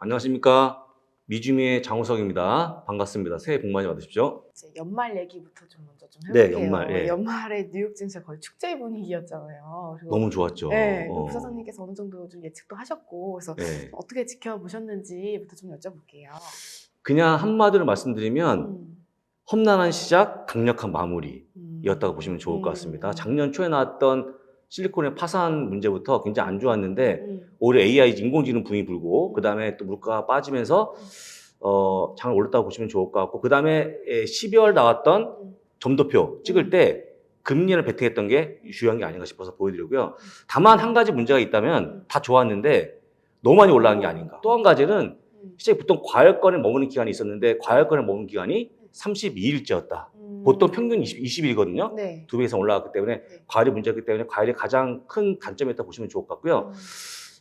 안녕하십니까. 미주미의 장우석입니다. 반갑습니다. 새해 복 많이 받으십시오. 이제 연말 얘기부터 좀 먼저 좀 네, 해볼게요. 연말, 예. 연말에 뉴욕 증시가 거의 축제 분위기였잖아요. 그리고 너무 좋았죠. 네, 부사장님께서 어느 정도 좀 예측도 하셨고, 그래서 네. 어떻게 지켜보셨는지부터 좀 여쭤볼게요. 그냥 한마디로 말씀드리면 험난한 시작, 강력한 마무리였다고 음. 보시면 좋을 것 같습니다. 작년 초에 나왔던 실리콘의 파산 문제부터 굉장히 안 좋았는데 올해 AI 인공지능 붐이 불고 그 다음에 또 물가가 빠지면서 장을 올렸다고 보시면 좋을 것 같고 그 다음에 12월 나왔던 점도표 찍을 때 금리를 베팅했던 게 중요한 게 아닌가 싶어서 보여드리고요. 다만 한 가지 문제가 있다면 다 좋았는데 너무 많이 올라간 게 아닌가. 또 한 가지는 시장이 보통 과열권을 머무는 기간이 있었는데 과열권을 머무는 기간이 32일째였다. 보통 평균 20일이거든요. 네. 2배 이상 올라갔기 때문에 네. 과열이 문제였기 때문에 과열이 가장 큰 단점이었다고 보시면 좋을 것 같고요.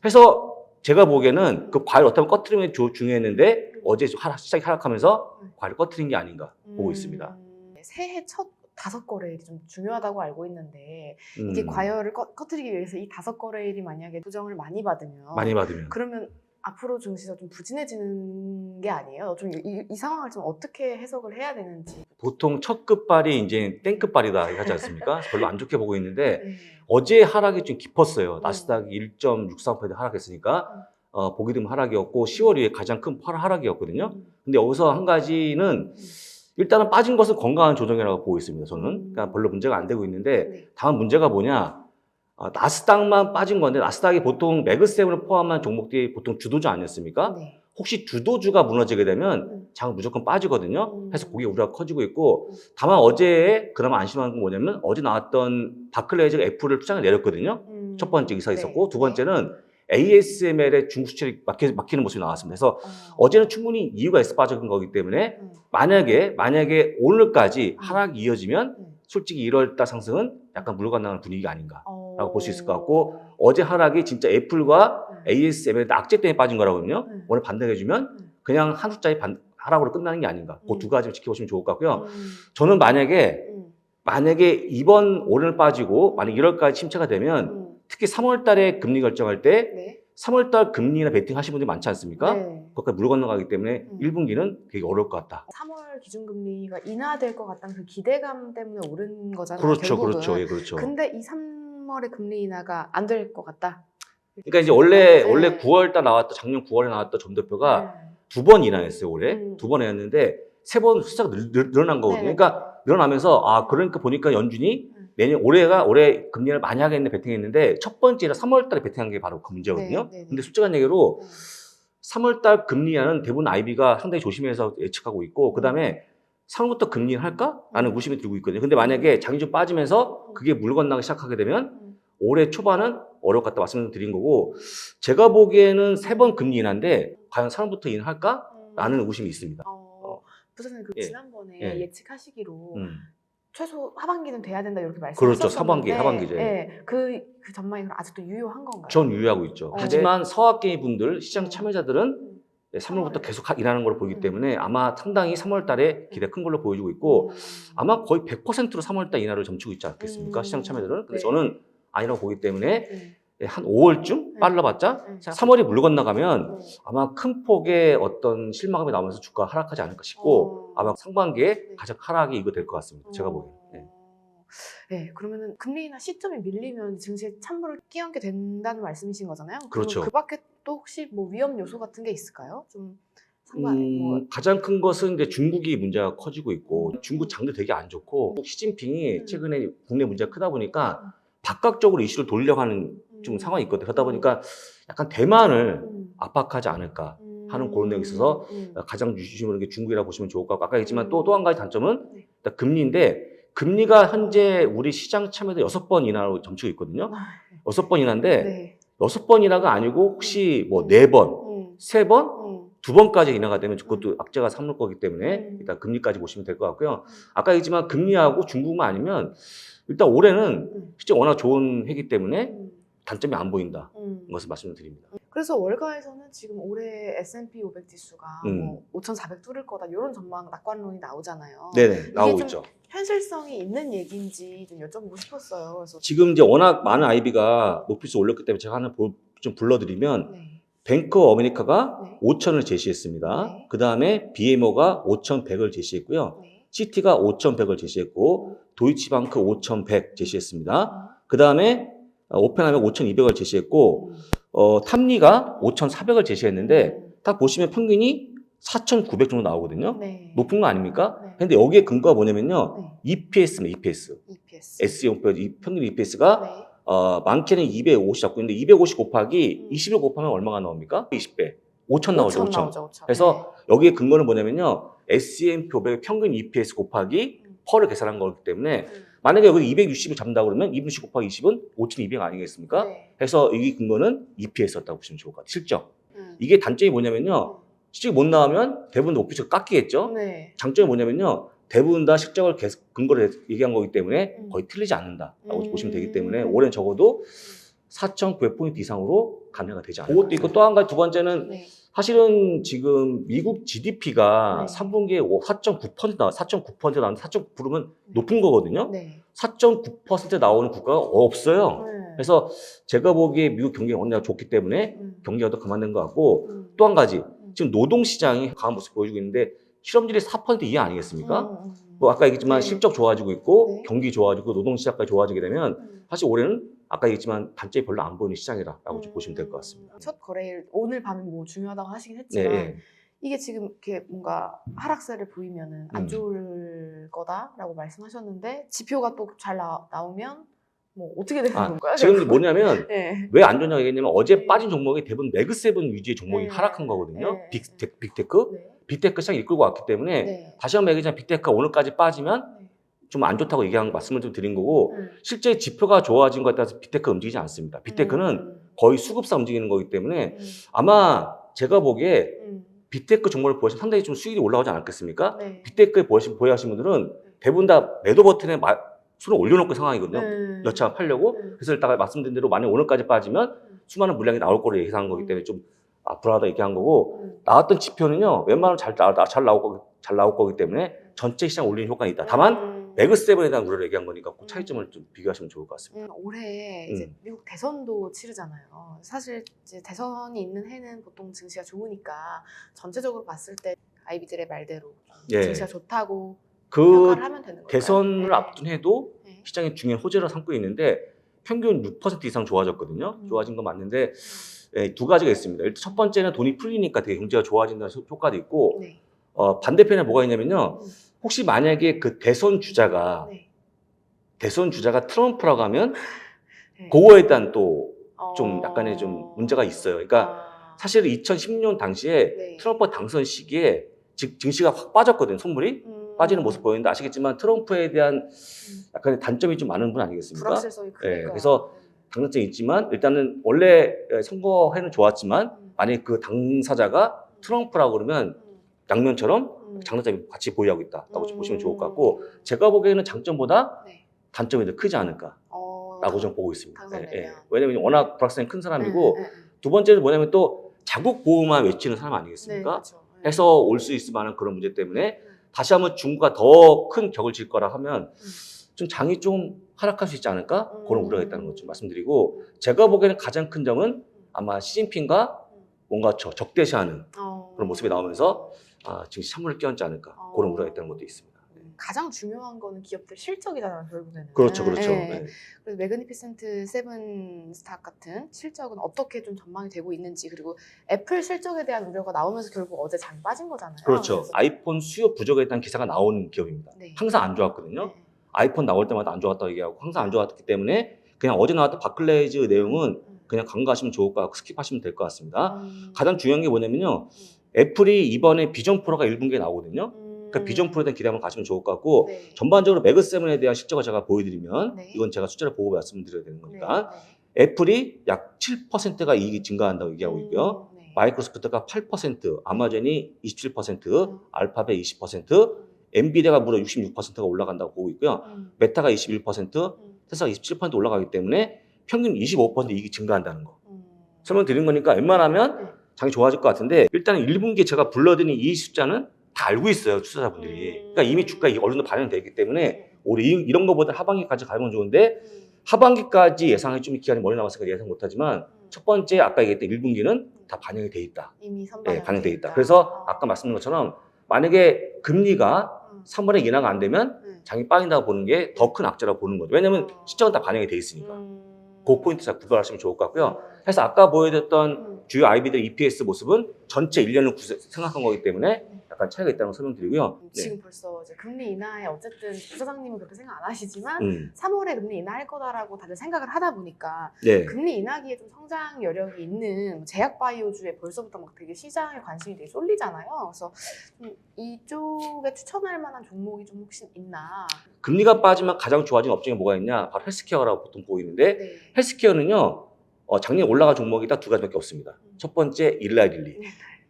그래서 제가 보기에는 그 과열 어떻게 꺼트리는 게 중요했는데 어제 시장이 하락하면서 과열을 꺼트린 게 아닌가 보고 있습니다. 새해 첫 5거래일이 좀 중요하다고 알고 있는데 이게 과열을 꺼트리기 위해서 이 5거래일이 만약에 부정을 많이 받으면 그러면 앞으로 증시가 좀 부진해지는 게 아니에요? 좀 이 상황을 좀 어떻게 해석을 해야 되는지. 보통 첫 끝발이 이제 땡끝발이다 하지 않습니까? 별로 안 좋게 보고 있는데 네. 어제 하락이 좀 깊었어요. 나스닥이 1.63% 하락했으니까 보기 드문 하락이었고 10월 이후에 가장 큰 하락이었거든요. 근데 여기서 한 가지는 일단은 빠진 것은 건강한 조정이라고 보고 있습니다. 저는 그러니까 별로 문제가 안 되고 있는데 네. 다만 문제가 뭐냐? 나스닥만 빠진 건데 나스닥이 보통 매그세븐을 포함한 종목들이 보통 주도주 아니었습니까? 네. 혹시 주도주가 무너지게 되면 장은 무조건 빠지거든요. 그래서 그게 우려가 커지고 있고 다만 어제 그나마 안심한 건 뭐냐면 어제 나왔던 바클레이즈가 애플을 투자를 내렸거든요. 첫 번째 기사 있었고 네. 두 번째는 ASML의 중국 수출이 막히는 모습이 나왔습니다. 그래서 어제는 충분히 이유가 있어 빠진 거기 때문에 만약에 오늘까지 하락이 이어지면 솔직히 1월달 상승은 약간 물건나가는 분위기가 아닌가라고 볼 수 있을 것 같고 어제 하락이 진짜 애플과 ASML 악재 때문에 빠진 거라거든요. 오늘 반등해주면 그냥 한 숫자의 하락으로 끝나는 게 아닌가. 그 두 가지 지켜보시면 좋을 것 같고요. 저는 만약에 이번 오늘 빠지고 만약 1월까지 침체가 되면 특히 3월 달에 금리 결정할 때 네. 3월 달 금리나 베팅 하시는 분들이 많지 않습니까? 네. 거기까지 물 건너가기 때문에 1분기는 되게 어려울 것 같다. 3월 기준금리가 인하될 것 같다는 그 기대감 때문에 오른 거잖아요. 그렇죠, 결국은. 그렇죠, 예, 그렇죠. 근데 이 3월에 금리 인하가 안 될 것 같다. 그러니까 이제 원래 9월 달 나왔던 작년 9월에 나왔던 점도표가 두 번 인하했어요 올해. 두 번 했는데 세 번 숫자가 늘어난 거거든요. 네네. 그러니까 늘어나면서 그러니까 보니까 연준이 올해 금리를 많이 하겠네 베팅했는데 첫 번째는 3월 달에 베팅한 게 바로 그 문제거든요. 네. 근데 솔직한 얘기로 3월 달 금리 인하는 대부분 IB가 상당히 조심해서 예측하고 있고 그다음에 3월부터 금리 인하 할까? 라는 의심이 들고 있거든요. 근데 만약에 장이 좀 빠지면서 그게 물 건너기 시작하게 되면 올해 초반은 어려울 것 같다 말씀드린 거고 제가 보기에는 3번 금리 인하인데 과연 3월부터 인하할까? 라는 의심이 있습니다. 부사장님 예. 지난번에 예. 예측하시기로 최소 하반기는 돼야 된다 이렇게 그렇죠. 말씀하셨었는데 하반기죠. 그 전망이 아직도 유효한 건가요? 전 유효하고 있죠. 하지만 서학개미 분들, 시장 참여자들은 3월부터 계속 일하는 걸 보기 때문에 아마 상당히 3월 달에 기대 큰 걸로 보여주고 있고 아마 거의 100%로 3월 달 인하를 점치고 있지 않겠습니까? 시장 참여자들은. 근데 네. 저는 아니라고 보기 때문에 한 5월쯤 빨라봤자 3월이 물 건너가면 아마 큰 폭의 어떤 실마감이 나오면서 주가가 하락하지 않을까 싶고 아마 상반기에 가장 하락이 이거 될 것 같습니다. 제가 보기에는. 네, 그러면은 금리 인하 시점이 밀리면 증시에 찬물을 끼얹게 된다는 말씀이신 거잖아요. 그렇죠. 그 밖에 또 혹시 뭐 위험 요소 같은 게 있을까요? 좀 가장 큰 것은 이제 중국이 문제가 커지고 있고 중국 장도 되게 안 좋고 시진핑이 최근에 국내 문제가 크다 보니까 바깥쪽으로 이슈를 돌려고 하는 좀 상황이 있거든요. 그러다 보니까 약간 대만을 압박하지 않을까 하는 그런 내용이 있어서 가장 주시는 게 중국이라고 보시면 좋을 것 같고 아까 했지만 또 한 가지 단점은 일단 금리인데 금리가 현재 우리 시장 참여도 6번 인하로 점치고 있거든요. 6번 인하인데 6번 인하가 아니고 혹시 뭐 4번, 3번, 2번까지 인하가 되면 그것도 악재가 삼을 거기 때문에 일단 금리까지 보시면 될 것 같고요. 아까 얘기했지만 금리하고 중국만 아니면 일단 올해는 실제 워낙 좋은 해기 때문에 단점이 안 보인다. 것을 말씀드립니다. 그래서 월가에서는 지금 올해 S&P 500 지수가 뭐 5,400 뚫을 거다 이런 전망 낙관론이 나오잖아요. 네네 나오고 있죠. 현실성이 있는 얘기인지 좀 여쭤보고 싶었어요. 그래서 지금 이제 워낙 많은 IB가 목표수 올렸기 때문에 제가 하나 좀 불러드리면 뱅크 오브 아메리카가 네. 5,000을 제시했습니다. 네. 그 다음에 BMO가 5,100을 제시했고요. 네. 시티가 5,100을 제시했고 도이치방크 5,100 제시했습니다. 음. 그 다음에 오펜하이머 5,200을 제시했고 탐리가 5,400을 제시했는데 딱 보시면 평균이 4,900 정도 나오거든요. 네. 높은 거 아닙니까? 네. 근데 여기에 근거가 뭐냐면요. 네. EPS입니다. EPS. EPS. SE 평균 EPS가 네. 많게는 250 잡고 있는데 250 곱하기 20을 20을 곱하면 얼마가 나옵니까? 20배. 5,000 나오죠. 5,000. 나오죠. 5,000. 그래서 여기에 근거는 뭐냐면요. S&P 500의 평균 EPS 곱하기 펄을 계산한 거기 때문에 만약에 여기 260을 잡는다 그러면 260 곱하기 20은 5,200 아니겠습니까? 네. 그래서 이 근거는 EPS였다고 보시면 좋을 것 같아요. 실적. 네. 이게 단점이 뭐냐면요. 실적이 못 나오면 대부분 오피스가 깎이겠죠. 네. 장점이 뭐냐면요. 대부분 다 실적을 계속 근거를 얘기한 거기 때문에 거의 틀리지 않는다라고 보시면 되기 때문에 올해는 적어도 4,900포인트 이상으로 감회가 되지 않을까. 그것도 있고 또 한 가지 두 번째는 네. 사실은 지금 미국 GDP가 네. 3분기에 4.9% 나왔는데 4.9%면 높은 거거든요. 네. 4.9% 나오는 국가가 없어요. 네. 그래서 제가 보기에 미국 경기가 워낙 좋기 때문에 경기가 더 감안된 것 같고 또 한 가지 지금 노동시장이 강한 모습 보여주고 있는데 실업률이 4% 이하 아니겠습니까? 뭐 아까 얘기했지만 네. 실적 좋아지고 있고 네. 경기 좋아지고 노동시장까지 좋아지게 되면 사실 올해는 아까 얘기했지만 단점이 별로 안 보이는 시장이라고 좀 보시면 될 것 같습니다. 첫 거래일 오늘 밤이 뭐 중요하다고 하시긴 했지만 네. 이게 지금 이렇게 뭔가 하락세를 보이면은 안 좋을 거다라고 말씀하셨는데 지표가 또 잘 나오면 뭐 어떻게 되는 건가요? 지금 뭐냐면 네. 왜 안 좋냐고 얘기했냐면 어제 네. 빠진 종목이 대부분 매그세븐 위주의 종목이 네. 하락한 거거든요. 네. 빅테크. 네. 빅테크 시장이 이끌고 왔기 때문에 네. 다시 한번 얘기하자면 빅테크가 오늘까지 빠지면 네. 좀 안 좋다고 얘기한 말씀을 좀 드린 거고 네. 실제 지표가 좋아진 것에 따라서 빅테크 움직이지 않습니다. 빅테크는 거의 수급사 움직이는 거기 때문에 아마 제가 보기에 빅테크 종목을 보시면 상당히 좀 수익이 올라가지 않았겠습니까? 네. 빅테크에 보유하신 분들은 대부분 다 매도 버튼에 손을 올려놓고 상황이거든요. 네. 여차 팔려고. 네. 그래서 이따가 말씀드린 대로 만약 오늘까지 빠지면 수많은 물량이 나올 거로 예상한 거기 때문에 좀 불안하다 얘기한 거고 나왔던 지표는요. 웬만하면 잘 나올 거기 때문에 전체 시장 올리는 효과는 있다. 다만 매그세븐에 대한 우려를 얘기한 거니까 그 차이점을 좀 비교하시면 좋을 것 같습니다. 올해 이제 미국 대선도 치르잖아요. 사실 이제 대선이 있는 해는 보통 증시가 좋으니까 전체적으로 봤을 때 아이비들의 말대로 증시가 좋다고 평가를 하면 되는 거예요. 대선을 네. 앞둔 해도 네. 시장이 중요한 호재로 삼고 있는데 평균 6% 이상 좋아졌거든요. 좋아진 건 맞는데 두 가지가 있습니다. 일단 첫 번째는 돈이 풀리니까 되게 경제가 좋아진다는 효과도 있고 네. 반대편에 뭐가 있냐면요. 혹시 만약에 그 대선 주자가 네. 트럼프라고 하면 네. 그거에 대한 또 좀 약간의 좀 문제가 있어요. 그러니까 사실 2016년 당시에 네. 트럼프 당선 시기에 증시가 확 빠졌거든요. 선물이 빠지는 모습 보이는데 아시겠지만 트럼프에 대한 약간의 단점이 좀 많은 분 아니겠습니까? 불확실성이 크니까. 네, 그래서 장단점이 있지만 일단은 원래 선거해는 좋았지만 만약에 그 당사자가 트럼프라고 그러면 양면처럼 장단점이 같이 보유하고 있다라고 보시면 좋을 것 같고 제가 보기에는 장점보다 네. 단점이 더 크지 않을까라고 좀 보고 있습니다. 당선되면. 왜냐면 워낙 불확실성이 큰 사람이고 두 번째는 뭐냐면 또 자국 보호만 외치는 사람 아니겠습니까? 네, 그렇죠. 해서 올 수 있을 만한 그런 문제 때문에 다시 한번 중국가 더 큰 격을 질 거라 하면 좀 장이 좀 하락할 수 있지 않을까? 그런 우려가 있다는 것 좀 말씀드리고 제가 보기에는 가장 큰 점은 아마 시진핑과 뭔가 적대시하는 그런 모습이 나오면서 지금 찬물을 끼얹지 않을까 그런 우려가 있다는 것도 있습니다. 가장 중요한 거는 기업들 실적이잖아요, 결국에는. 그렇죠. 네. 네. 그래서 매그니피센트 세븐스탁 같은 실적은 어떻게 좀 전망이 되고 있는지 그리고 애플 실적에 대한 우려가 나오면서 결국 어제 장 빠진 거잖아요. 그렇죠. 그래서. 아이폰 수요 부족에 대한 기사가 나오는 기업입니다. 네. 항상 안 좋았거든요. 네. 아이폰 나올 때마다 안 좋았다고 얘기하고 항상 안 좋았기 때문에 그냥 어제 나왔던 바클레이즈 내용은 그냥 간과하시면 좋을 것 같고 스킵하시면 될 것 같습니다. 가장 중요한 게 뭐냐면요. 애플이 이번에 비전 프로가 1분기에 나오거든요. 그러니까 비전 프로에 대한 기대 한번 가시면 좋을 것 같고 네. 전반적으로 매그7에 대한 실적을 제가 보여드리면 네. 이건 제가 숫자를 보고 말씀드려야 되는 거니까 네. 애플이 약 7%가 이익이 증가한다고 얘기하고 있고요. 네. 마이크로소프트가 8%, 아마존이 27%, 알파벳 20%, 엔비디아가 무려 66%가 올라간다고 보고 있고요. 메타가 21%, 테슬라가 27% 올라가기 때문에 평균 25% 이익이 증가한다는 거. 설명드린 거니까 웬만하면 장이 좋아질 것 같은데 일단은 1분기에 제가 불러드린 이 숫자는 다 알고 있어요, 투자자분들이. 그러니까 이미 주가가 어느 정도 반영되어 있기 때문에 올해 이런 거보다 하반기까지 가면 좋은데 하반기까지 예상이 좀 기간이 멀리 남았으니까 예상 못하지만 첫 번째 아까 얘기했던 1분기는 다 반영이 돼 있다. 이미 네, 반영돼 있다. 그래서 아까 말씀드린 것처럼 만약에 금리가 3분의 인하가 안 되면 장이 빠진다고 보는 게 더 큰 악재라고 보는 거죠. 왜냐면 시장은 다 반영이 돼 있으니까. 그 포인트 잘 구별하시면 좋을 것 같고요. 그래서 아까 보여드렸던 주요 IB들 EPS 모습은 전체 1년을 생각한 거기 때문에 약간 차이가 있다는 걸 설명드리고요. 지금 벌써 이제 금리 인하에 어쨌든 부사장님은 그렇게 생각 안 하시지만 3월에 금리 인하할 거다라고 다들 생각을 하다 보니까 네. 금리 인하기에 좀 성장 여력이 있는 제약 바이오주에 벌써부터 막 되게 시장에 관심이 되게 쏠리잖아요. 그래서 이쪽에 추천할 만한 종목이 좀 혹시 있나? 금리가 빠지면 가장 좋아진 업종이 뭐가 있냐? 바로 헬스케어라고 보통 보이는데 네. 헬스케어는요. 작년에 올라간 종목이 딱 두 가지밖에 없습니다. 첫 번째 일라릴리.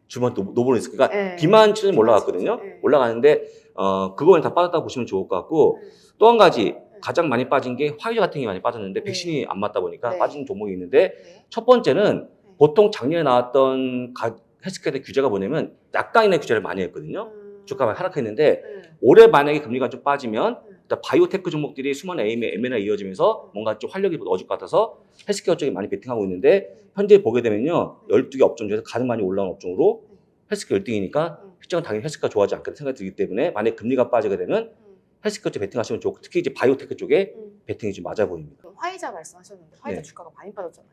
주만 노보노스. 그러니까 네. 비만 치료는 올라갔거든요. 네. 올라가는데 그거는 다 빠졌다고 보시면 좋을 것 같고 또 한 가지 가장 많이 빠진 게 화이자 같은 게 많이 빠졌는데 백신이 안 맞다 보니까 빠진 종목이 있는데 첫 번째는 보통 작년에 나왔던 헬스케어의 규제가 뭐냐면 약간의 규제를 많이 했거든요. 주가가 하락했는데 올해 만약에 금리가 좀 빠지면 바이오테크 종목들이 수많은 M&A 이어지면서 뭔가 좀 활력이 얻을 것 같아서 헬스케어 쪽에 많이 베팅하고 있는데 현재 보게 되면요 12개 업종 중에서 가장 많이 올라온 업종으로 헬스케어 1등이니까 실적은 당연히 헬스케어 좋아하지 않겠다 생각이 들기 때문에 만약에 금리가 빠지게 되면 헬스케어 쪽에 베팅하시면 좋고 특히 이제 바이오테크 쪽에 베팅이 좀 맞아 보입니다. 화이자 말씀하셨는데 화이자 네. 주가가 많이 빠졌잖아요.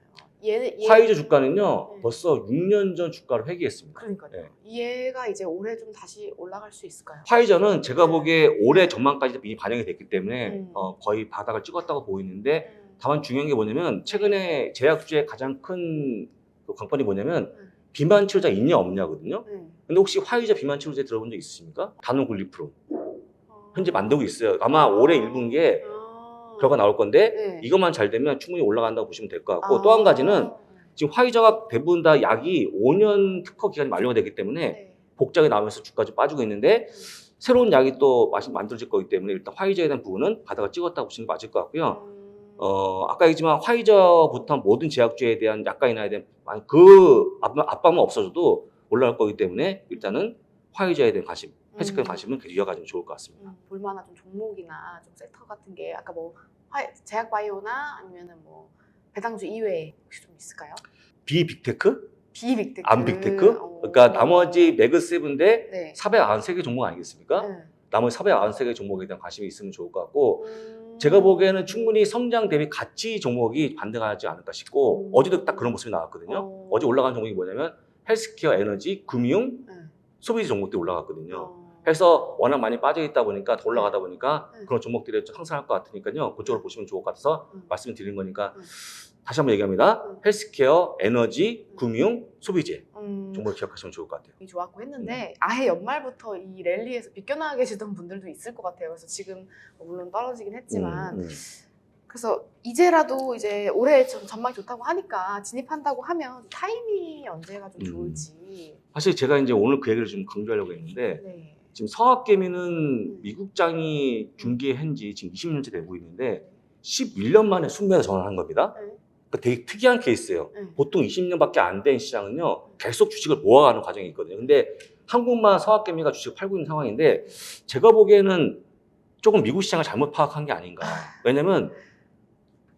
화이자 주가는요 벌써 6년 전 주가를 회귀했습니다. 그러니까요. 네. 얘가 이제 올해 좀 다시 올라갈 수 있을까요? 화이자는 제가 보기에 올해 전망까지 이미 반영이 됐기 때문에 거의 바닥을 찍었다고 보이는데 다만 중요한 게 뭐냐면 최근에 제약주의 가장 큰 관건이 뭐냐면 비만 치료제 있냐 없냐거든요. 근데 혹시 화이자 비만 치료제 들어본 적 있으십니까? 다노글리프론 현재 만들고 있어요. 아마 올해 1분기에 결과 나올 건데 이것만 잘 되면 충분히 올라간다고 보시면 될 것 같고 또 한 가지는 지금 화이자가 대부분 다 약이 5년 특허 기간이 만료가 되기 때문에 복장이 나오면서 주가가 좀 빠지고 있는데 새로운 약이 또 만들어질 거기 때문에 일단 화이자에 대한 부분은 바닥을 찍었다고 보시는 게 맞을 것 같고요. 아까 얘기했지만 화이자부터 모든 제약주에 대한 약가 인하에 대한 그 압박만 없어져도 올라갈 거기 때문에 일단은 화이자에 대한 관심, 헬스케어에 관심은 계속 이어가시면 좋을 것 같습니다. 볼만한 좀 종목이나 좀 섹터 같은 게 아까 뭐 제약 바이오나 아니면은 뭐 배당주 이외에 혹시 좀 있을까요? 비빅테크? 비빅테크. 안 빅테크? 그러니까 나머지 매그7인데 493개 종목 아니겠습니까? 나머지 493개 종목에 대한 관심이 있으면 좋을 것 같고 제가 보기에는 충분히 성장 대비 가치 종목이 반등하지 않을까 싶고 어제도 딱 그런 모습이 나왔거든요. 어제 올라간 종목이 뭐냐면 헬스케어, 에너지, 금융, 소비재 종목들이 올라갔거든요. 그래서 워낙 많이 빠져있다 보니까 더 올라가다 보니까 그런 종목들이 좀 상승할 것 같으니까요. 그쪽으로 보시면 좋을 것 같아서 말씀을 드린 거니까 다시 한번 얘기합니다. 헬스케어, 에너지, 금융, 소비재 종목을 기억하시면 좋을 것 같아요. 좋았고 했는데 아예 연말부터 이 랠리에서 비껴나가 계시던 분들도 있을 것 같아요. 그래서 지금 물론 떨어지긴 했지만 그래서 이제라도 이제 올해 전망이 좋다고 하니까 진입한다고 하면 타이밍이 언제가 좀 좋을지. 사실 제가 이제 오늘 그 얘기를 좀 강조하려고 했는데 지금 성학개미는 미국장이 중개한 지 지금 20년째 되고 있는데 11년 만에 순매가 전환한 겁니다. 그러니까 되게 특이한 케이스예요. 보통 20년밖에 안 된 시장은요 계속 주식을 모아가는 과정이 있거든요. 근데 한국만 성학개미가 주식을 팔고 있는 상황인데 제가 보기에는 조금 미국 시장을 잘못 파악한 게 아닌가. 왜냐면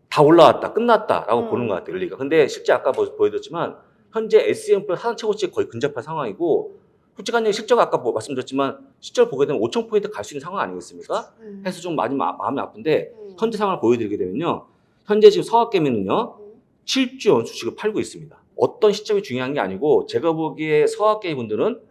다 올라왔다, 끝났다라고 보는 것 같아요. 그러니까. 근데 실제 아까 보여드렸지만 현재 S&P 하단 최고치 거의 근접한 상황이고 솔직한 얘기 실적 아까 말씀드렸지만 실적 보게 되면 5,000포인트 갈 수 있는 상황 아니겠습니까? 해서 좀 많이 마음이 아픈데 현재 상황을 보여드리게 되면요. 현재 지금 성학개미는요. 7조 원 주식을 팔고 있습니다. 어떤 시점이 중요한 게 아니고 제가 보기에 성학개미 분들은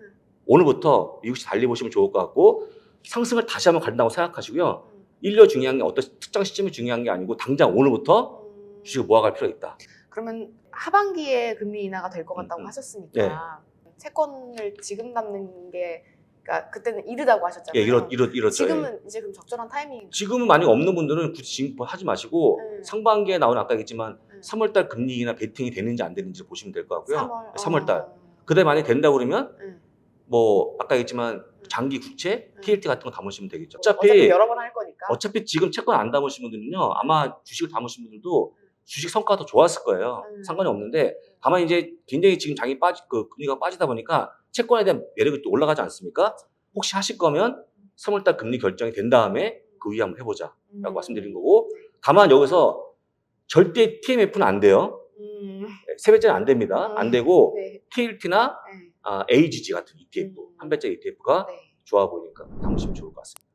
오늘부터 미국시 달리보시면 좋을 것 같고 상승을 다시 한번 간다고 생각하시고요. 일려 중요한 게 어떤 특정 시점이 중요한 게 아니고 당장 오늘부터 주식을 모아갈 필요가 있다. 그러면 하반기에 금리 인하가 될 것 같다고 하셨으니까 채권을 지금 담는 게 그러니까 그때는 이르다고 하셨잖아요. 예, 이렇죠. 지금은 이제 그럼 적절한 타이밍. 지금은 만약 없는 분들은 굳이 지금 하지 마시고 상반기에 나온 아까 얘기했지만 3월달 금리 인하 베팅이 되는지 안 되는지 보시면 될 것 같고요. 3월달. 그다음에 만약 된다고 그러면 뭐 아까 얘기했지만 장기 국채, TLT 같은 거 담으시면 되겠죠. 어차피 여러 번 할 거니까. 어차피 지금 채권 안 담으신 분들은요. 아마 주식을 담으신 분들도 주식 성과가 더 좋았을 거예요. 상관이 없는데 다만 이제 굉장히 지금 장이 금리가 빠지다 보니까 채권에 대한 매력이 또 올라가지 않습니까? 혹시 하실 거면 3월달 금리 결정이 된 다음에 그 이후 한번 해보자 라고 말씀드린 거고 다만 여기서 절대 TMF는 안 돼요. 세 배째는 안 됩니다. 안 되고 네. TLT나 네. AGG 같은 ETF, 한 배째 ETF가 네. 좋아 보이니까 담으시면 좋을 것 같습니다.